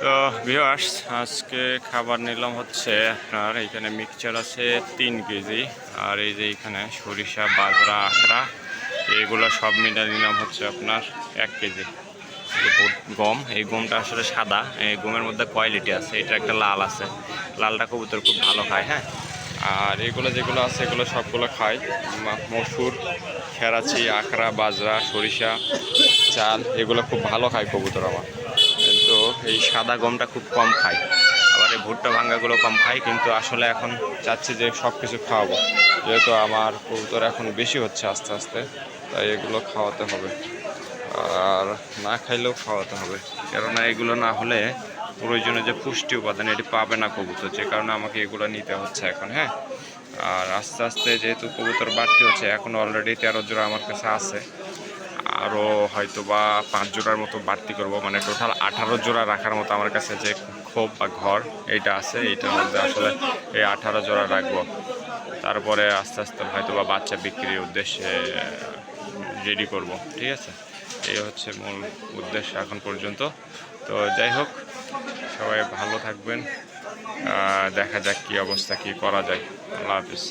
তো ভিউয়ার্স, আজকে খাবার নিলাম হচ্ছে আপনার এখানে মিক্সচার আছে 3 কেজি, আর এই যে এখানে সরিষা, বাজরা, আখড়া এগুলো সব মিলে নিলাম হচ্ছে আপনার 1 কেজি। গম, এই গমটা আসলে সাদা, এই গমের মধ্যে কোয়ালিটি আছে, এটা একটা লাল আছে, লালটা কবুতর খুব ভালো খায়। হ্যাঁ, আর এগুলো যেগুলো আছে এগুলো সবগুলো খায়, মসুর, খেরাচি, আখড়া, বাজরা, সরিষা, চাল এগুলো খুব ভালো খায় কবুতর আমার। কিন্তু এই সাদা গমটা খুব কম খায়, আবার এই ভুট্টা ভাঙ্গাগুলো কম খায়। কিন্তু আসলে এখন চাচ্ছি যে সব কিছু খাওয়াবো, যেহেতু আমার কবুতর এখন বেশি হচ্ছে আস্তে আস্তে, তাই এগুলো খাওয়াতে হবে। আর না খাইলেও খাওয়াতে হবে, কেননা এগুলো না হলে প্রয়োজনীয় যে পুষ্টি উপাদান এটি পাবে না কবুতর, যে কারণে আমাকে এগুলো নিতে হচ্ছে এখন। হ্যাঁ, আর আস্তে আস্তে যেহেতু কবুতর বাড়তি হচ্ছে, এখন অলরেডি 13 জোড়া আমার কাছে আছে, আরও হয়তো বা 5 জোড়ার মতো বাড়তি করব, মানে টোটাল 18 জোড়া রাখার মতো আমার কাছে যে খোপ বা ঘর এইটা আছে, এইটার মধ্যে আসলে এই 18 জোড়া রাখবো। তারপরে আস্তে আস্তে হয়তো বা বাচ্চা বিক্রির উদ্দেশ্যে রেডি করব। ঠিক আছে, এই হচ্ছে মূল উদ্দেশ্য এখন পর্যন্ত। তো যাই হোক, সবাই ভালো থাকবেন, দেখা যাক কী অবস্থা, কী করা যায়। আল্লাহ হাফিজ।